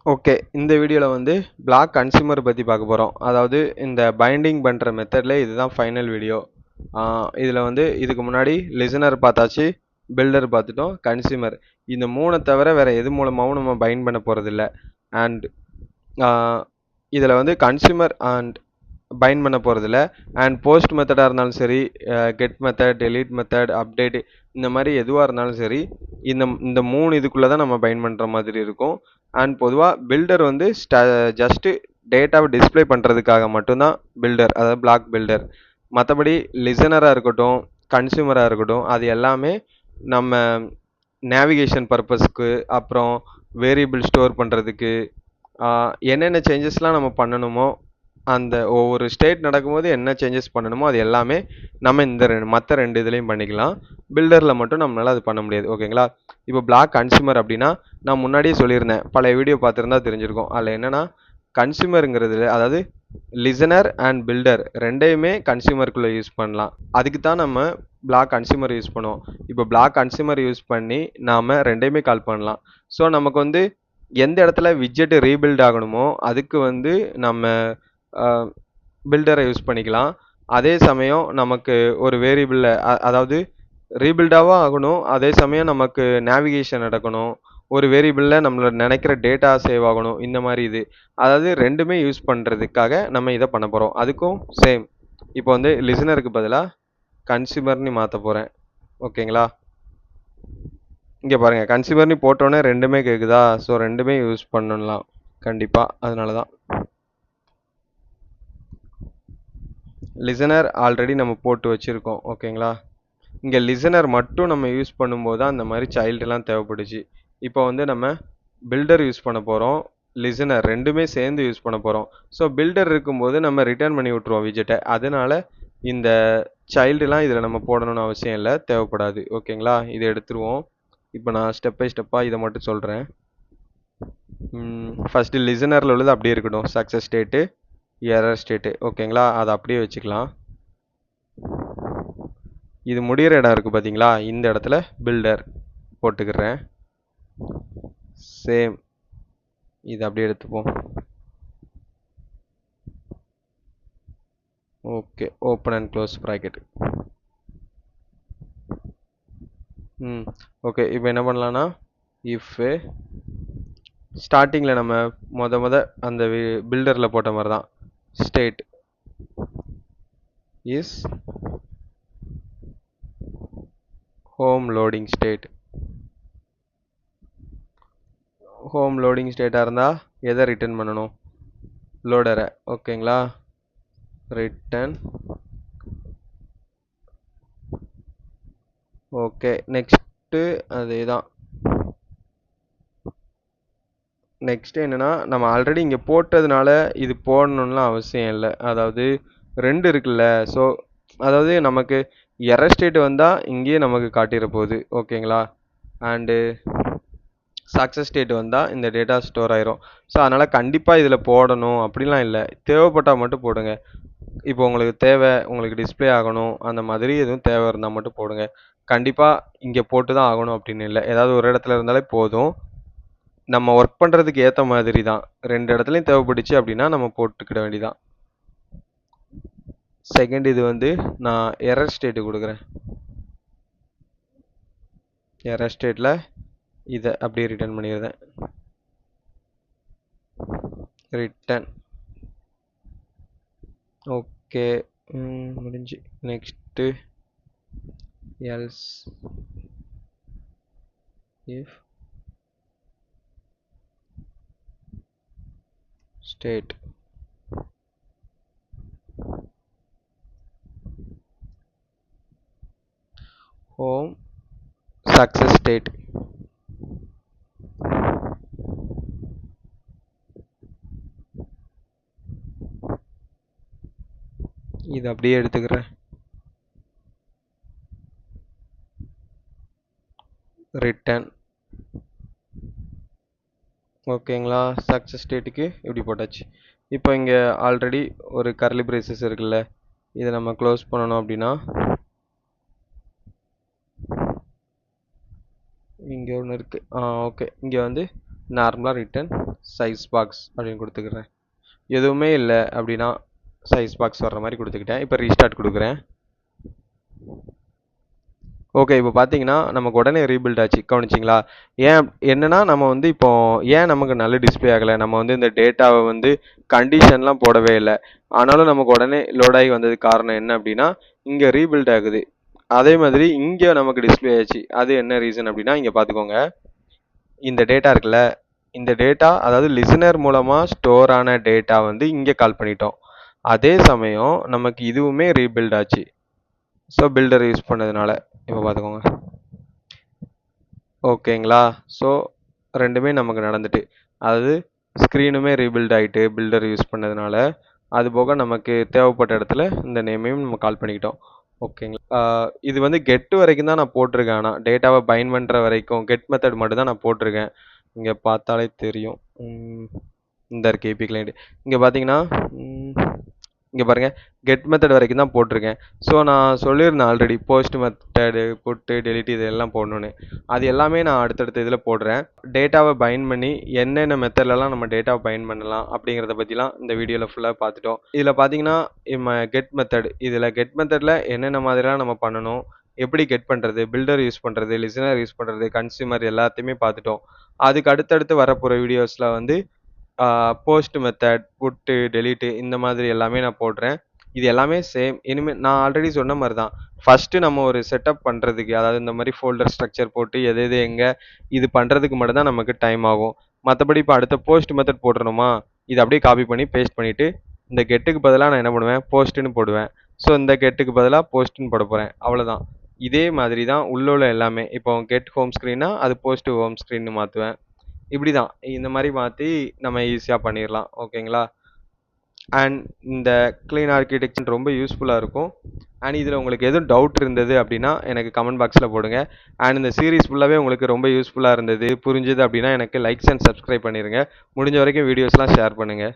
Okay, இந்த வீடியோவில் வந்து பிளாக் கன்சியூமர் பற்றி பார்க்க போகிறோம். அதாவது இந்த பைண்டிங் பண்ணுற மெத்தடில் இதுதான் ஃபைனல் வீடியோ. இதில் வந்து இதுக்கு முன்னாடி லிசனர் பார்த்தாச்சு, பில்டர் பார்த்துட்டோம், கன்சியூமர். இந்த மூணை தவிர வேறு எது மூலமாகவும் நம்ம பைண்ட் பண்ண போகிறதில்ல. அண்ட் இதில் வந்து கன்சியூமர் அண்ட் பைண்ட் பண்ண போகிறதில்ல. அண்ட் போஸ்ட் மெத்தடாக இருந்தாலும் சரி, get method, delete method, update, இந்த மாதிரி எதுவாக இருந்தாலும் சரி, இந்த இந்த மூணு இதுக்குள்ளே தான் நம்ம பைண்ட் பண்ணுற மாதிரி இருக்கும். அண்ட் பொதுவாக பில்டர் வந்து ஜஸ்ட்டு டேட்டாவை டிஸ்பிளே பண்ணுறதுக்காக மட்டும்தான் பில்டர், அதாவது பிளாக் பில்டர். மற்றபடி லிசனராக இருக்கட்டும், கன்சியூமராக இருக்கட்டும், அது எல்லாமே நம்ம நேவிகேஷன் பர்பஸ்க்கு, அப்புறம் வேரியபிள் ஸ்டோர் பண்ணுறதுக்கு, என்னென்ன சேஞ்சஸ்லாம் நம்ம பண்ணணுமோ, அந்த ஒவ்வொரு ஸ்டேட் நடக்கும்போது என்ன சேஞ்சஸ் பண்ணணுமோ அது எல்லாமே நம்ம இந்த மற்ற ரெண்டு இதுலேயும் பண்ணிக்கலாம். பில்டரில் மட்டும் நம்மளால் அது பண்ண முடியாது. ஓகேங்களா? இப்போ பிளாக் கன்சியூமர் அப்படின்னா நான் முன்னாடியே சொல்லியிருந்தேன், பழைய வீடியோ பார்த்துருந்தா தெரிஞ்சிருக்கும். அதில் என்னென்னா கன்சியூமருங்கிறது, அதாவது லிசனர் அண்ட் பில்டர் ரெண்டையுமே கன்சியூமருக்குள்ளே யூஸ் பண்ணலாம். அதுக்கு தான் நம்ம பிளாக் கன்சியூமர் யூஸ் பண்ணுவோம். இப்போ பிளாக் கன்சியூமர் யூஸ் பண்ணி நாம் ரெண்டையுமே கால் பண்ணலாம். ஸோ நமக்கு வந்து எந்த இடத்துல விட்ஜெட் ரீபில்ட் ஆகணுமோ அதுக்கு வந்து நம்ம பில்டரை யூஸ் பண்ணிக்கலாம். அதே சமயம் நமக்கு ஒரு வேரியபிளில், அதாவது ரீபில்டாகவும் ஆகணும், அதே சமயம் நமக்கு நேவிகேஷன் நடக்கணும், ஒரு வேரியபிளில் நம்மளோட நினைக்கிற டேட்டா சேவ் ஆகணும், இந்த மாதிரி இது. அதாவது ரெண்டுமே யூஸ் பண்ணுறதுக்காக நம்ம இதை பண்ண போகிறோம். அதுக்கும் சேம். இப்போ வந்து லிசனருக்கு பதிலாக கன்சியூமர்னு மாற்ற போகிறேன். ஓகேங்களா? இங்கே பாருங்கள், கன்சியூமர்னு போட்டோன்னே ரெண்டுமே கேட்குதா? ஸோ ரெண்டுமே யூஸ் பண்ணலாம் கண்டிப்பாக. அதனால தான் லிசனர் ஆல்ரெடி நம்ம போட்டு வச்சுருக்கோம். ஓகேங்களா? இங்கே லிசனர் மட்டும் நம்ம யூஸ் பண்ணும்போது தான் அந்த மாதிரி சைல்டுலாம் தேவைப்படுச்சு. இப்போ வந்து நம்ம பில்டர் யூஸ் பண்ண போகிறோம், லிசனர் ரெண்டுமே சேர்ந்து யூஸ் பண்ண போகிறோம். ஸோ பில்டர் இருக்கும்போது நம்ம ரிட்டர்ன் பண்ணி விட்ருவோம் விஜெட்டை. அதனால் இந்த சைல்டுலாம் இதில் நம்ம போடணும்னு அவசியம் இல்லை, தேவைப்படாது. ஓகேங்களா? இதை எடுத்துருவோம். இப்போ நான் ஸ்டெப் பை ஸ்டெப்பாக இதை மட்டும் சொல்கிறேன். ஃபஸ்ட்டு லிசனரில் உள்ளது அப்படியே இருக்கட்டும், சக்ஸஸ் ஸ்டேட்டு, எரர் ஸ்டேட்டு. ஓகேங்களா? அதை அப்படியே வச்சுக்கலாம். இது முடிகிற இடம் இருக்குது பார்த்தீங்களா? இந்த இடத்துல பில்டர் போட்டுக்கிறேன். சேம் இது அப்படியே எடுத்துப்போம். Okay, open and close bracket. Okay, இப்போ என்ன பண்ணலான்னா, இஃப் ஸ்டார்டிங்கில் நம்ம மொத அந்த பில்டரில் போட்ட மாதிரி தான், state is home loading state. Home loading ஸ்டேட்டாக இருந்தால் எதை ரிட்டர்ன் பண்ணணும்? லோடரை. ஓகேங்களா? ரிட்டர்ன். ஓகே, நெக்ஸ்ட்டு அதே தான். நெக்ஸ்ட்டு என்னென்னா, நம்ம ஆல்ரெடி இங்கே போட்டதுனால இது போடணும்லாம் அவசியம் இல்லை. அதாவது ரெண்டு இருக்குல்ல, ஸோ அதாவது நமக்கு எரர் ஸ்டேட் வந்தால் இங்கேயே நமக்கு காட்டிட போகுது. ஓகேங்களா? அண்டு சக்ஸஸ் ஸ்டேட் வந்தால் இந்த டேட்டா ஸ்டோர் ஆயிரும். ஸோ அதனால் கண்டிப்பாக இதில் போடணும் அப்படிலாம் இல்லை, தேவைப்பட்டால் மட்டும் போடுங்க. இப்போ உங்களுக்கு தேவை, உங்களுக்கு டிஸ்பிளே ஆகணும், அந்த மாதிரி எதுவும் தேவை இருந்தால் மட்டும் போடுங்க. கண்டிப்பாக இங்கே போட்டு தான் ஆகணும் அப்படின்னு இல்லை, ஏதாவது ஒரு இடத்துல இருந்தாலே போதும். நம்ம ஒர்க் பண்ணுறதுக்கு ஏற்ற மாதிரி தான், ரெண்டு இடத்துலையும் தேவைப்பட்டுச்சு அப்படின்னா நம்ம போட்டுக்கிட வேண்டியதான். செகண்ட் இது வந்து நான் எரர் ஸ்டேட்டு கொடுக்குறேன். எரர் ஸ்டேட்டில் இதை அப்படியே ரிட்டர்ன் பண்ணிடுறேன். ரிட்டர்ன். ஓகே, முடிஞ்சு. Next else if state home success state. இது அப்படியே எடுத்துக்கிறேன். ரிட்டர்ன். ஓகேங்களா? சக்ஸஸ் ஸ்டேட்டுக்கு இப்படி போட்டாச்சு. இப்போ இங்கே ஆல்ரெடி ஒரு கர்லி பிரேசஸ் இருக்குல்ல, இதை நம்ம க்ளோஸ் பண்ணணும் அப்படின்னா இங்கே ஒன்று இருக்குது. ஓகே, இங்கே வந்து நார்மலாக ரிட்டன் சைஸ் பாக்ஸ் அப்படின்னு கொடுத்துக்கிறேன். எதுவுமே இல்லை அப்படின்னா சைஸ் பாக்ஸ் வர்ற மாதிரி கொடுத்துக்கிட்டேன். இப்போ ரீஸ்டார்ட் கொடுக்குறேன். ஓகே, இப்போ பார்த்தீங்கன்னா நமக்கு உடனே ரீபில்ட் ஆச்சு. கவனிச்சிங்களா? என்னன்னா நம்ம வந்து இப்போ ஏன் நமக்கு நல்ல டிஸ்பிளே ஆகலை, நம்ம வந்து இந்த டேட்டாவை வந்து கண்டிஷன்லாம் போடவே இல்லை, ஆனாலும் நமக்கு உடனே லோட் ஆகி வந்ததுக்கு காரணம் என்ன அப்படின்னா இங்கே ரீபில்ட் ஆகுது. அதே மாதிரி இங்கே நமக்கு டிஸ்பிளே ஆச்சு. அது என்ன ரீசன் அப்படின்னா இங்கே பார்த்துக்கோங்க, இந்த டேட்டா இருக்குல்ல, இந்த டேட்டா அதாவது லிசனர் மூலமாக ஸ்டோர் ஆன டேட்டா வந்து இங்கே கால் பண்ணிட்டோம். அதே சமயம் நமக்கு இதுவுமே ரீபில்ட் ஆச்சு. ஸோ பில்டர் யூஸ் பண்ணதுனால இப்போ பார்த்துக்கோங்க. ஓகேங்களா? ஸோ ரெண்டுமே நமக்கு நடந்துட்டு, அதாவது ஸ்க்ரீனுமே ரீபில்ட் ஆகிட்டு பில்டர் யூஸ் பண்ணதுனால, அது போக நமக்கு தேவைப்பட்ட இடத்துல இந்த நேமையும் நம்ம கால் பண்ணிக்கிட்டோம். ஓகேங்களா? இது வந்து கெட் வரைக்கும் தான் நான் போட்டிருக்கேன். ஆனால் டேட்டாவை பைண்ட் பண்ணுற வரைக்கும் கெட் மெத்தட் மட்டும் தான் நான் போட்டிருக்கேன். இங்கே பார்த்தாலே தெரியும். இந்த இருக்கு ஏபி கிளைண்ட். இங்கே பார்த்தீங்கன்னா இங்கே பாருங்கள், கெட் மெத்தட் வரைக்கும் தான் போட்டிருக்கேன். ஸோ நான் சொல்லியிருந்தேன் ஆல்ரெடி போஸ்ட் மெத்தடு புட்டு டெலிட் இதெல்லாம் போடணுன்னு. அது எல்லாமே நான் அடுத்தடுத்த இதில் போடுறேன். டேட்டாவை பைண்ட் பண்ணி என்னென்ன மெத்தட்லலாம் நம்ம டேட்டாவை பைண்ட் பண்ணலாம் அப்படிங்கிறத பற்றிலாம் இந்த வீடியோவில் ஃபுல்லாக பார்த்துட்டோம். இதில் பார்த்தீங்கன்னா கெட் மெத்தட், இதில் கெட் மெத்தடில் என்னென்ன மாதிரிலாம் நம்ம பண்ணணும், எப்படி கெட் பண்ணுறது, பில்டர் யூஸ் பண்ணுறது, லிசனர் யூஸ் பண்ணுறது, கன்சியூமர் எல்லாத்தையுமே பார்த்துட்டோம். அதுக்கு அடுத்தடுத்து வரப்போகிற வீடியோஸில் வந்து போஸ்ட் மெத்தட் புட்டு டெலீட்டு இந்த மாதிரி எல்லாமே நான் போடுறேன். இது எல்லாமே சேம். இனிமேல் நான் ஆல்ரெடி சொன்ன மாதிரி தான், ஃபஸ்ட்டு நம்ம ஒரு செட்டப் பண்ணுறதுக்கு, அதாவது இந்த மாதிரி ஃபோல்டர் ஸ்ட்ரக்சர் போட்டு எது எது எங்கே இது பண்ணுறதுக்கு மட்டும்தான் நமக்கு டைம் ஆகும். மற்றபடி இப்போ அடுத்த போஸ்ட் மெத்தட் போட்டுறணுமா, இதை அப்படியே காப்பி பண்ணி பேஸ்ட் பண்ணிவிட்டு இந்த கெட்டுக்கு பதிலாக நான் என்ன பண்ணுவேன், போஸ்ட்டுன்னு போடுவேன். ஸோ இந்த கெட்டுக்கு பதிலாக போஸ்ட்டுன்னு போட போகிறேன். அவ்வளோதான். இதே மாதிரி தான் உள்ள எல்லாமே. இப்போ கெட் ஹோம் ஸ்க்ரீனா அது போஸ்ட் ஹோம் ஸ்க்ரீன்னு மாற்றுவேன். இப்படி தான். இந்த மாதிரி மாற்றி நம்ம ஈஸியாக பண்ணிடலாம். ஓகேங்களா? அண்ட் இந்த க்ளீன் ஆர்கிடெக்சர் ரொம்ப யூஸ்ஃபுல்லாக இருக்கும். அண்ட் இதில் உங்களுக்கு எதுவும் டவுட் இருந்தது அப்படின்னா எனக்கு கமெண்ட் பாக்ஸில் போடுங்க. அண்ட் இந்த சீரீஸ் ஃபுல்லாகவே உங்களுக்கு ரொம்ப யூஸ்ஃபுல்லாக இருந்தது, புரிஞ்சுது அப்படின்னா எனக்கு லைக்ஸ் அண்ட் சப்ஸ்கிரைப் பண்ணிடுங்க. முடிஞ்ச வரைக்கும் வீடியோஸ்லாம் ஷேர் பண்ணுங்கள்.